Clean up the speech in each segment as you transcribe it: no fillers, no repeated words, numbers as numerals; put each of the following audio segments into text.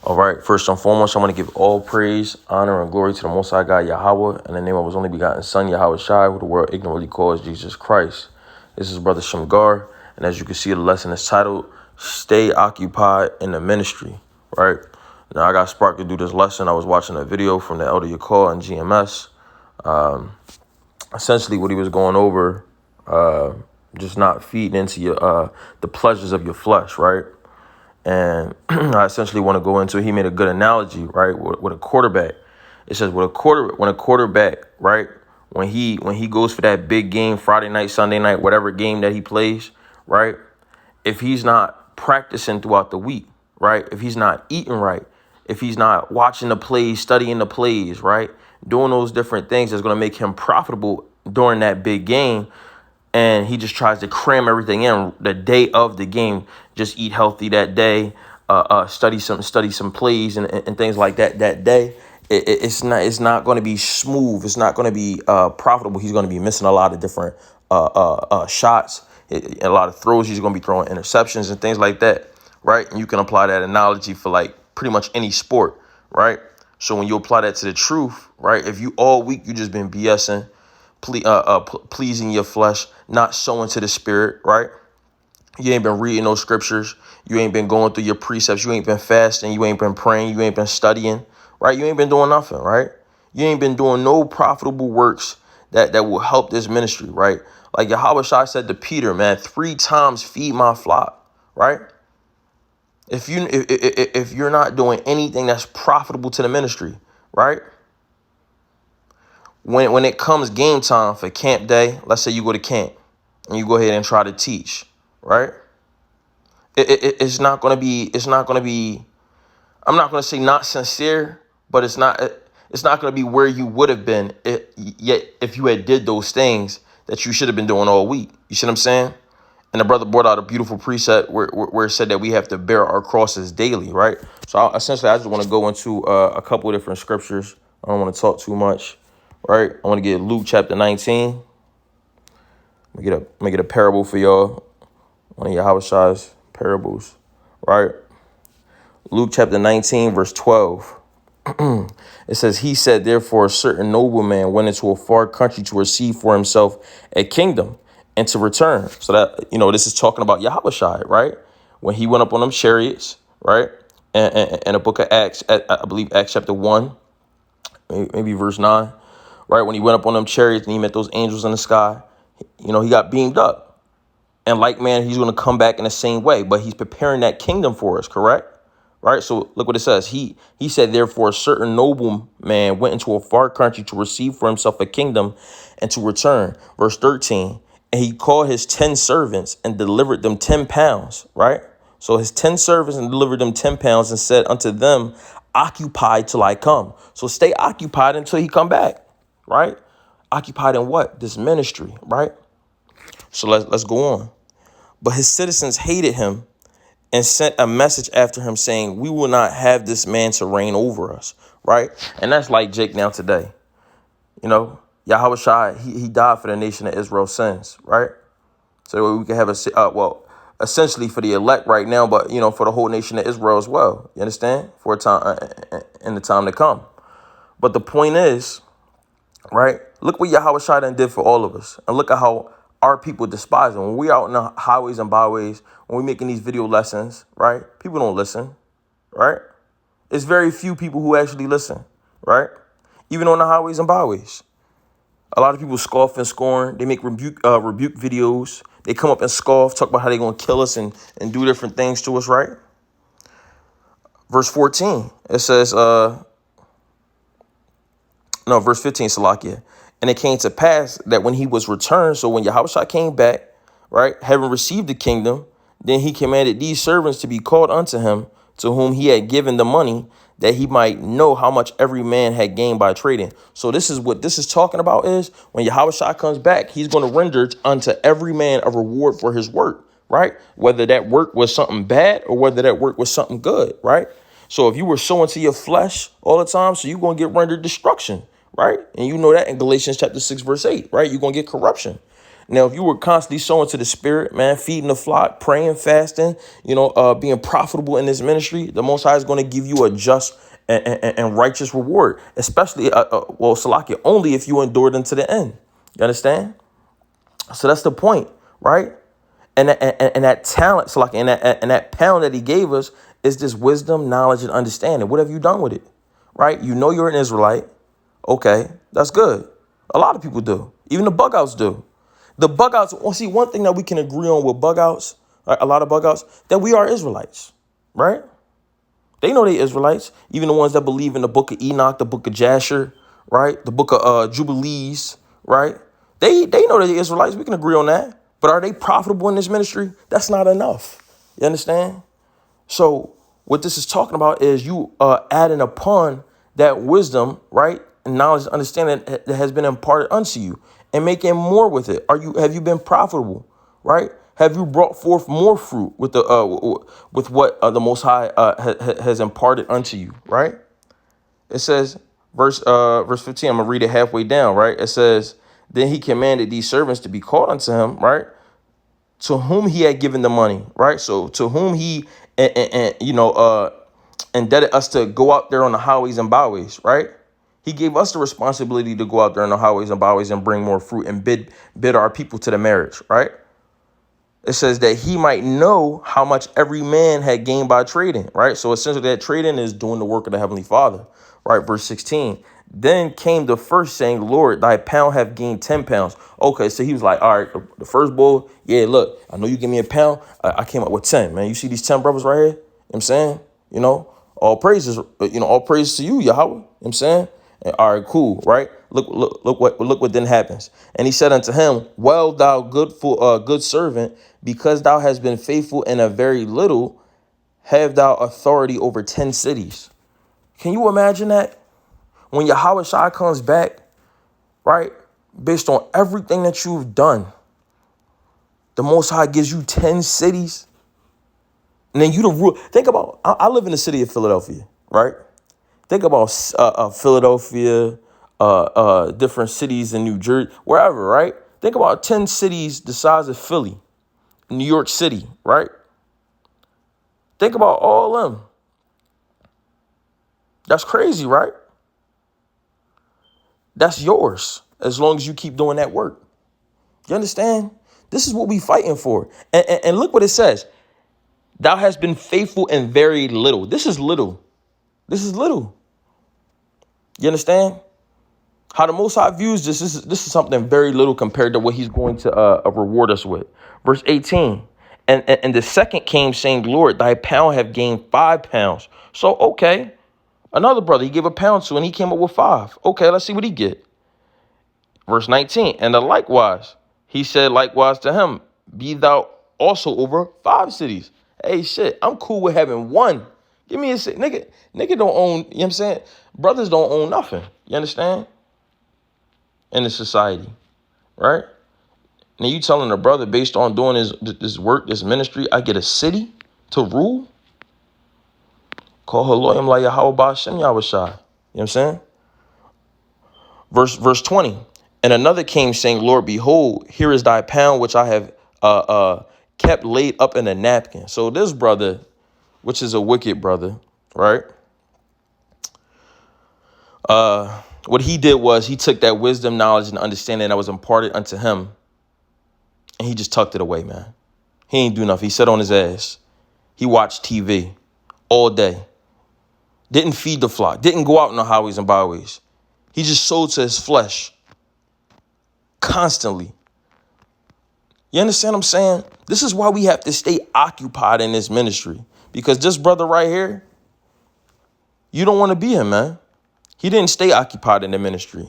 All right, first and foremost, I want to give all praise, honor, and glory to the Most High God, Yahweh, in the name of His only begotten Son, Yahweh Shai, who the world ignorantly calls Jesus Christ. This is Brother Shamgar, and as you can see, the lesson is titled, Stay Occupied in the Ministry, right? Now, I got sparked to do this lesson. I was watching a video from the Elder Yakar and GMS. Essentially, what he was going over, just not feeding into your the pleasures of your flesh, right? And I essentially want to go into, he made a good analogy, right, with a quarterback. It says when a quarterback, right, when he goes for that big game, Friday night, Sunday night, whatever game that he plays, right, if he's not practicing throughout the week, right, if he's not eating right, if he's not watching the plays, studying the plays, right, doing those different things that's going to make him profitable during that big game, and he just tries to cram everything in the day of the game, just eat healthy that day, study some plays and things like that day. It's not going to be smooth. It's not going to be profitable. He's going to be missing a lot of different shots, a lot of throws. He's going to be throwing interceptions and things like that, right? And you can apply that analogy for like pretty much any sport, right? So when you apply that to the truth, right? If you all week you just been BSing, pleasing your flesh, not sowing to the spirit, right? You ain't been reading those scriptures. You ain't been going through your precepts. You ain't been fasting. You ain't been praying. You ain't been studying, right? You ain't been doing nothing, right? You ain't been doing no profitable works that will help this ministry, right? Like Yahweh Shai said to Peter, man, 3 times feed my flock, right? If you're not doing anything that's profitable to the ministry, right? When it comes game time for camp day, let's say you go to camp and you go ahead and try to teach, right? It's not going to be, I'm not going to say not sincere, but it's not going to be where you would have been if you had did those things that you should have been doing all week. You see what I'm saying? And the brother brought out a beautiful precept where it said that we have to bear our crosses daily, right? So I just want to go into a couple of different scriptures. I don't want to talk too much. Right, I want to get Luke chapter 19. Make it a parable for y'all. One of Yahweh Shai's parables. Right, Luke chapter 19, verse 12. It says, he said, therefore, a certain nobleman went into a far country to receive for himself a kingdom and to return. So that, this is talking about Yahweh Shai, right? When he went up on them chariots, right? And the book of Acts, I believe Acts chapter 1, maybe verse 9. Right, when he went up on them chariots and he met those angels in the sky, he got beamed up. And like man, he's going to come back in the same way, but he's preparing that kingdom for us, correct? Right, so look what it says. He said, therefore, a certain nobleman went into a far country to receive for himself a kingdom and to return. Verse 13, and he called his 10 servants and delivered them 10 pounds, right? So his 10 servants and delivered them 10 pounds and said unto them, occupy till I come. So stay occupied until he come back. Right? Occupied in what? This ministry, right? So let's go on. But his citizens hated him and sent a message after him saying, we will not have this man to reign over us, right? And that's like Jake now today. Yahweh Shai, he died for the nation of Israel's sins, right? So we can have essentially for the elect right now, but, for the whole nation of Israel as well. You understand? For a time, in the time to come. But the point is, right? Look what Yahweh Shai done did for all of us. And look at how our people despise him. When we're out in the highways and byways, when we're making these video lessons, right? People don't listen, right? It's very few people who actually listen, right? Even on the highways and byways. A lot of people scoff and scorn. They make rebuke videos. They come up and scoff, talk about how they're going to kill us and do different things to us, right? Verse 14, it says, verse 15, Salakia. And it came to pass that when he was returned, so when Yahushua came back, right, having received the kingdom, then he commanded these servants to be called unto him, to whom he had given the money, that he might know how much every man had gained by trading. So this is what this is talking about is when Yahushua comes back, he's going to render unto every man a reward for his work, right? Whether that work was something bad or whether that work was something good, right? So if you were sowing to your flesh all the time, so you're going to get rendered destruction. Right. And you know that in Galatians chapter 6, verse 8. Right. You're going to get corruption. Now, if you were constantly sowing to the spirit, man, feeding the flock, praying, fasting, being profitable in this ministry, the Most High is going to give you a just and righteous reward, especially, Salakia, only if you endured unto the end. You understand? So that's the point, right? And that talent, Salakia, and that pound that he gave us is this wisdom, knowledge, and understanding. What have you done with it, right? You know you're an Israelite. Okay, that's good. A lot of people do. Even the bug outs do. The bug outs, see, one thing that we can agree on with bug outs, right, a lot of bug outs, that we are Israelites, right? They know they Israelites, even the ones that believe in the book of Enoch, the book of Jasher, right? The book of Jubilees, right? They know they're Israelites. We can agree on that. But are they profitable in this ministry? That's not enough. You understand? So what this is talking about is you adding upon that wisdom, right? And knowledge and understanding that has been imparted unto you and making more with it. Have you been profitable, right? Have you brought forth more fruit with with what the Most High has imparted unto you, right? It says, verse 15, I'm going to read it halfway down, right? It says, then he commanded these servants to be called unto him, right? To whom he had given the money, right? So to whom he, indebted us to go out there on the highways and byways, right? He gave us the responsibility to go out there on the highways and byways and bring more fruit and bid our people to the marriage, right? It says that he might know how much every man had gained by trading, right? So essentially that trading is doing the work of the Heavenly Father, right? Verse 16. Then came the first saying, Lord, thy pound have gained 10 pounds. Okay, so he was like, all right, the first bull, yeah, look, I know you give me a pound. I came up with 10, man. You see these 10 brothers right here? You know what I'm saying? All praises, all praises to you, Yahweh. You know what I'm saying? And, all right, cool, right? Look what then happens. And he said unto him, well, thou good servant, because thou hast been faithful in a very little, have thou authority over 10 cities. Can you imagine that? When Yahweh Shai comes back, right, based on everything that you've done, the Most High gives you 10 cities. And then you the rule. Think about, I live in the city of Philadelphia, right? Think about Philadelphia, different cities in New Jersey, wherever, right? Think about 10 cities the size of Philly, New York City, right? Think about all of them. That's crazy, right? That's yours as long as you keep doing that work. You understand? This is what we fighting for. And look what it says. Thou hast been faithful in very little. This is little. This is little. You understand? How the Most High views this is something very little compared to what he's going to reward us with. Verse 18. And the second came saying, Lord, thy pound have gained 5 pounds. So, okay. Another brother, he gave a pound to, and he came up with 5. Okay, let's see what he get. Verse 19, and likewise, he said likewise to him, be thou also over 5 cities. Hey, shit, I'm cool with having one. Give me a city. Nigga don't own, you know what I'm saying? Brothers don't own nothing. You understand? In the society, right? Now you telling a brother based on doing this work, this ministry, I get a city to rule? Call Haloyim la Yahweh Ba'ashem Yahushai. You know what I'm saying? Verse 20. And another came saying, Lord, behold, here is thy pound, which I have kept laid up in a napkin. So this brother, which is a wicked brother, right? What he did was he took that wisdom, knowledge, and understanding that was imparted unto him, and he just tucked it away, man. He ain't do nothing. He sat on his ass. He watched TV all day. Didn't feed the flock. Didn't go out in the highways and byways. He just sold to his flesh constantly. You understand what I'm saying? This is why we have to stay occupied in this ministry. Because this brother right here, you don't want to be him, man. He didn't stay occupied in the ministry.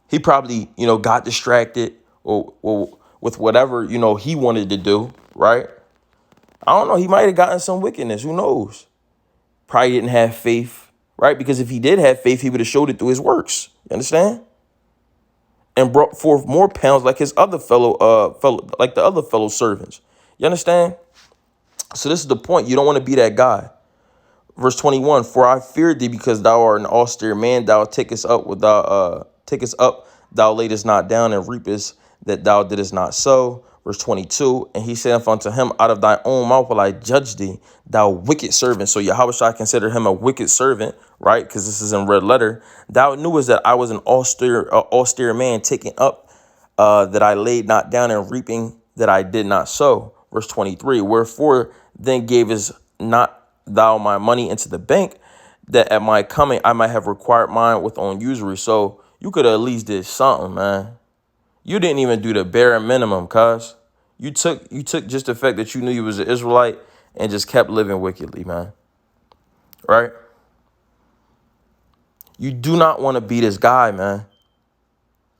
He probably, got distracted or with whatever, he wanted to do, right? I don't know. He might have gotten some wickedness. Who knows? Probably didn't have faith, right? Because if he did have faith, he would have showed it through his works. You understand? And brought forth more pounds like his other like the other fellow servants. You understand? So this is the point. You don't want to be that guy. Verse 21, for I feared thee because thou art an austere man. Thou takest up, thou layest not down, and reapest that thou didst not so. Verse 22, and he saith unto him, out of thy own mouth will I judge thee, thou wicked servant. So Yahweh shall consider him a wicked servant, right? Because this is in red letter. Thou knewest that I was an austere man, taking up that I laid not down, and reaping that I did not sow. Verse 23, wherefore then gavest not thou my money into the bank, that at my coming I might have required mine with on usury. So you could at least did something, man. You didn't even do the bare minimum, cuz. You took just the fact that you knew you was an Israelite and just kept living wickedly, man. Right? You do not want to be this guy, man.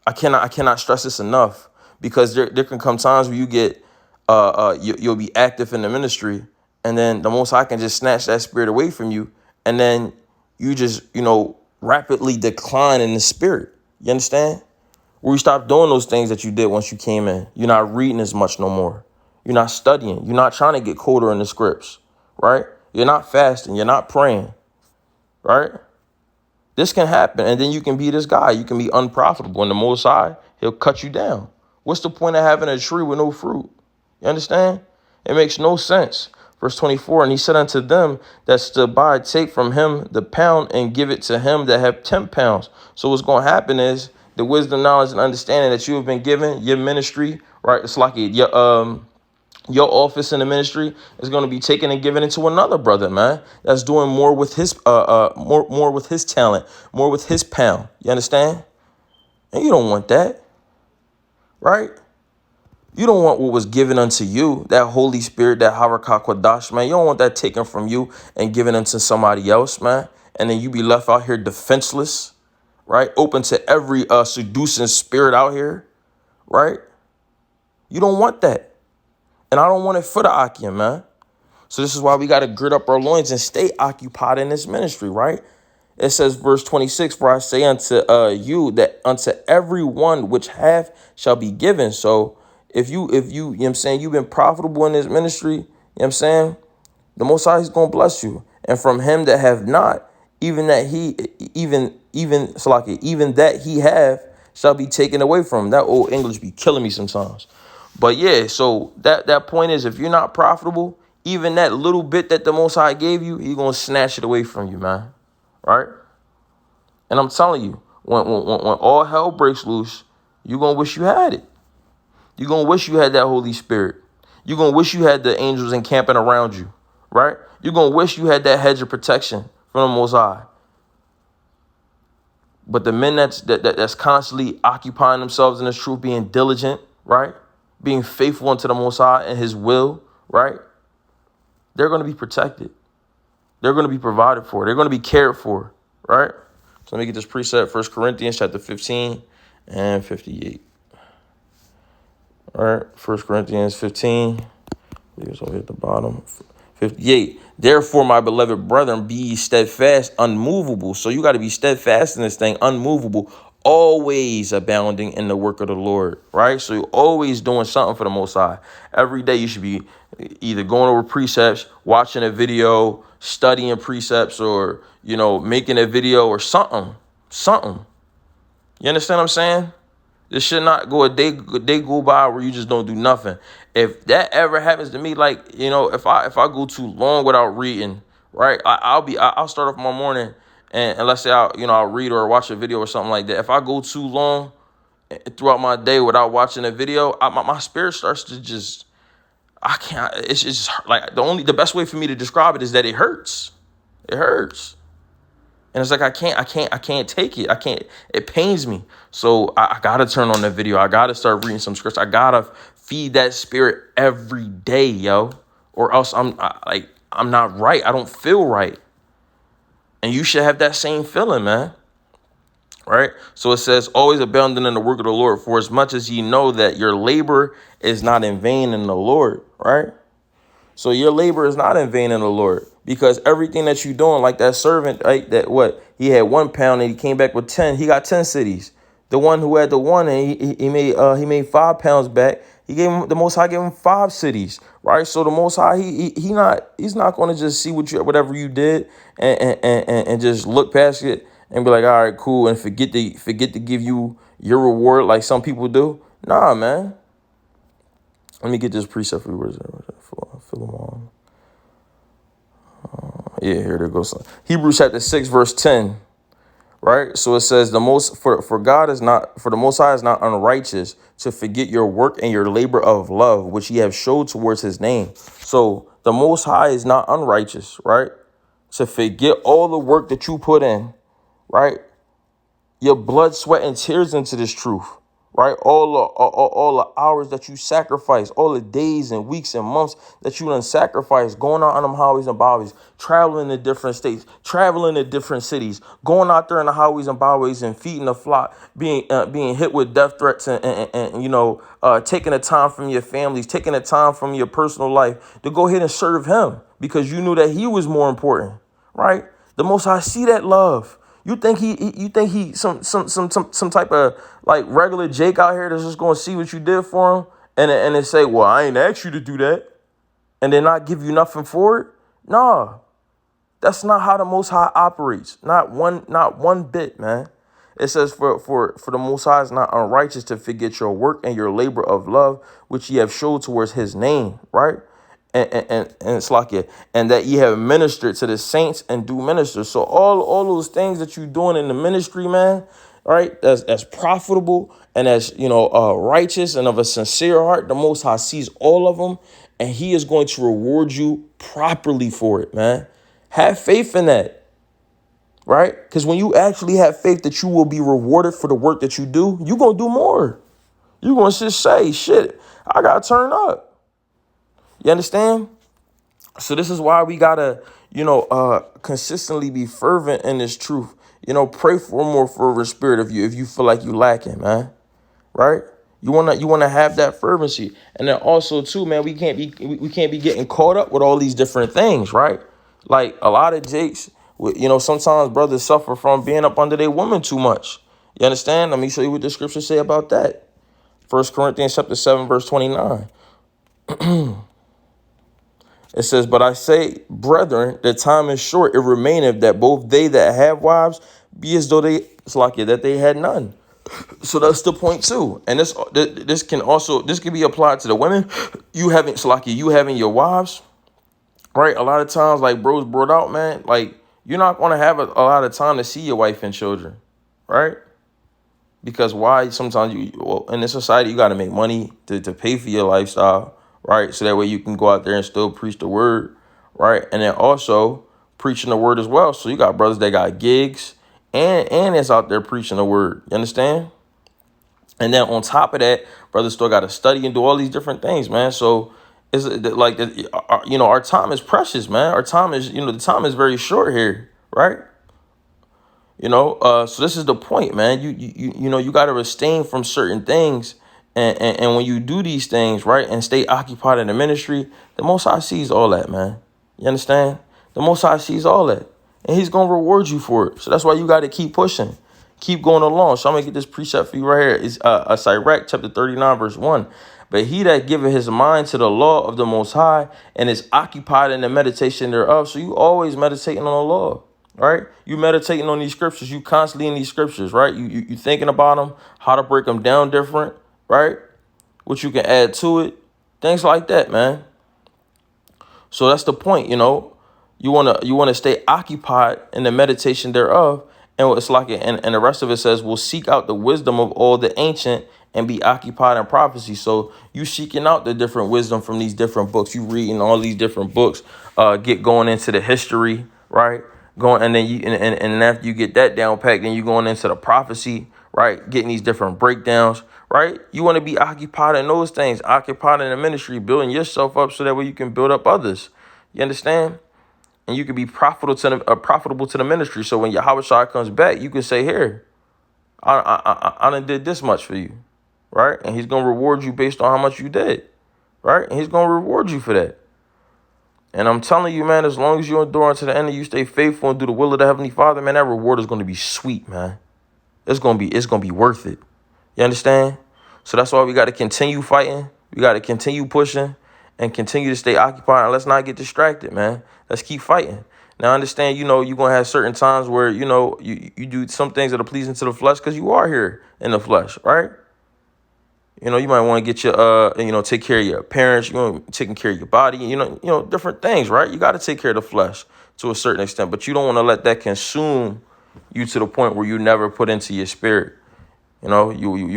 I cannot stress this enough, because there can come times where you get you'll be active in the ministry, and then the Most High can just snatch that spirit away from you, and then you just, rapidly decline in the spirit. You understand? Where you stop doing those things that you did once you came in. You're not reading as much no more. You're not studying. You're not trying to get colder in the scripts, right? You're not fasting. You're not praying, right? This can happen, and then you can be this guy. You can be unprofitable, and the Most High, he'll cut you down. What's the point of having a tree with no fruit? You understand? It makes no sense. Verse 24, and he said unto them that stood by, take from him the pound and give it to him that have 10 pounds. So what's going to happen is the wisdom, knowledge, and understanding that you have been given, your ministry, right? It's like your office in the ministry is going to be taken and given into another brother, man, that's doing more with his more with his talent, more with his pound. You understand? And you don't want that, right? You don't want what was given unto you, that Holy Spirit, that Harakah Kodash, man. You don't want that taken from you and given unto somebody else, man. And then you be left out here defenseless, right? Open to every seducing spirit out here, right? You don't want that. And I don't want it for the Akim, man. So this is why we got to gird up our loins and stay occupied in this ministry, right? It says, verse 26, for I say unto you that unto everyone which hath shall be given. So if you know what I'm saying, you've been profitable in this ministry, you know what I'm saying, the Most High is going to bless you. And from him that have not, even that he have shall be taken away from. That old English be killing me sometimes. But yeah, so that point is, if you're not profitable, even that little bit that the Most High gave you, he's going to snatch it away from you, man. Right? And I'm telling you, when all hell breaks loose, you're going to wish you had it. You're going to wish you had that Holy Spirit. You're going to wish you had the angels encamping around you, right? You're going to wish you had that hedge of protection from the Most High. But the men that's constantly occupying themselves in this truth, being diligent, right? Being faithful unto the Most High and his will, right? They're going to be protected. They're going to be provided for. They're going to be cared for, right? So let me get this precept, 1 Corinthians chapter 15 and 58. All right, 1 Corinthians 15, I believe it's over at the bottom, 58. Therefore, my beloved brethren, be ye steadfast, unmovable. So you got to be steadfast in this thing, unmovable, always abounding in the work of the Lord, right? So you're always doing something for the Most High. Every day you should be either going over precepts, watching a video, studying precepts, or, making a video or something. You understand what I'm saying? This should not go a day go by where you just don't do nothing. If that ever happens to me, like, if I go too long without reading, right, I'll start off my morning, and let's say I'll read or watch a video or something like that. If I go too long throughout my day without watching a video, my spirit starts to just, I can't. It's just like the best way for me to describe it is that it hurts. It hurts. And it's like, I can't take it. It pains me. So I gotta turn on the video. I gotta start reading some scripts. I gotta feed that spirit every day, yo. Or else I'm not right. I don't feel right. And you should have that same feeling, man. Right? So it says, always abounding in the work of the Lord, for as much as ye know that your labor is not in vain in the Lord, right? So your labor is not in vain in the Lord, because everything that you're doing, like that servant, right? He had 1 pound and he came back with 10. He got 10 cities. The one who had the 1 and he made 5 pounds back. The Most High gave him 5 cities, right? So the Most High, he's not going to just see whatever you did and just look past it and be like, all right, cool, and forget to give you your reward like some people do. Nah, man. Let me get this precept for you. Where's that? Philemon. Yeah, here it goes. Hebrews chapter 6, verse 10. Right? So it says for God is not, for the Most High is not unrighteous to forget your work and your labor of love, which ye have showed towards his name. So the Most High is not unrighteous, right? To forget all the work that you put in, right? Your blood, sweat, and tears into this truth, right? All the hours that you sacrifice, all the days and weeks and months that you done sacrifice, going out on them highways and byways, traveling to different states, traveling to different cities, going out there in the highways and byways and feeding the flock, being hit with death threats and taking the time from your families, taking the time from your personal life to go ahead and serve him because you knew that he was more important, right? The Most High see that love. You think he some type of like regular Jake out here that's just gonna see what you did for him and then say, well, I ain't asked you to do that, and then not give you nothing for it? Nah, that's not how the Most High operates. Not one bit, man. It says for the Most High is not unrighteous to forget your work and your labor of love, which ye have showed towards his name, right? And it's like it, and that ye have ministered to the saints and do minister. So all those things that you're doing in the ministry, man, right? That's profitable and that's righteous and of a sincere heart. The Most High sees all of them, and he is going to reward you properly for it, man. Have faith in that, right? Because when you actually have faith that you will be rewarded for the work that you do, you're going to do more. You're going to just say, shit, I got to turn up. You understand? So this is why we got to, consistently be fervent in this truth. Pray for more fervent spirit of you if you feel like you lacking, man. Right? You wanna have that fervency. And then also too, man, we can't be getting caught up with all these different things, right? Like a lot of jakes, sometimes brothers suffer from being up under their woman too much. You understand? Let me show you what the scriptures say about that. 1 Corinthians chapter 7, verse 29. It says, but I say, brethren, the time is short, it remaineth that both they that have wives be as though that they had none. So that's the point too. And this can be applied to the women. You having your wives, right? A lot of times, like bros brought out, man, like you're not going to have a lot of time to see your wife and children, right? Because why? Sometimes in this society, you got to make money to pay for your lifestyle, right? So that way you can go out there and still preach the word, right? And then also preaching the word as well. So you got brothers that got gigs and it's out there preaching the word. You understand? And then on top of that, brothers still got to study and do all these different things, man. So it's like, our time is precious, man. Our time is, the time is very short here, right? So this is the point, man. You got to abstain from certain things. And when you do these things, right, and stay occupied in the ministry, the Most High sees all that, man. You understand? The Most High sees all that. And he's going to reward you for it. So that's why you got to keep pushing. Keep going along. So I'm going to get this precept for you right here. It's Sirach chapter 39, verse 1. But he that giveth his mind to the law of the Most High and is occupied in the meditation thereof. So you always meditating on the law, right? You meditating on these scriptures. You constantly in these scriptures, right? You thinking about them, how to break them down different, right? What you can add to it. Things like that, man. So that's the point, You wanna stay occupied in the meditation thereof. And it's like it, and the rest of it says, we'll seek out the wisdom of all the ancient and be occupied in prophecy. So you seeking out the different wisdom from these different books. You reading all these different books, get going into the history, right? Going and then and after you get that down packed, then you going into the prophecy, right? Getting these different breakdowns, right? You want to be occupied in those things, occupied in the ministry, building yourself up so that way you can build up others. You understand? And you can be profitable to the ministry. So when Yahweh Shai comes back, you can say, here, I done did this much for you, right? And he's going to reward you based on how much you did, right? And he's going to reward you for that. And I'm telling you, man, as long as you endure unto the end and you stay faithful and do the will of the Heavenly Father, man, that reward is going to be sweet, man. It's going to be worth it. You understand? So that's why we got to continue fighting. We got to continue pushing and continue to stay occupied. And let's not get distracted, man. Let's keep fighting. Now, understand, you're going to have certain times where, you do some things that are pleasing to the flesh because you are here in the flesh, right? You might want to get your, take care of your parents. Taking care of your body. Different things, right? You got to take care of the flesh to a certain extent, but you don't want to let that consume you to the point where you never put into your spirit. You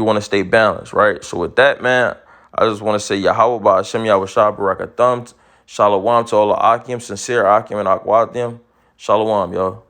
want to stay balanced, right? So with that, man, I just want to say Yahweh Ba'Hashem Yahweh Shah Barakatham. Shalom to all the Akim, sincere Akim and Akwadim. Shalom, y'all.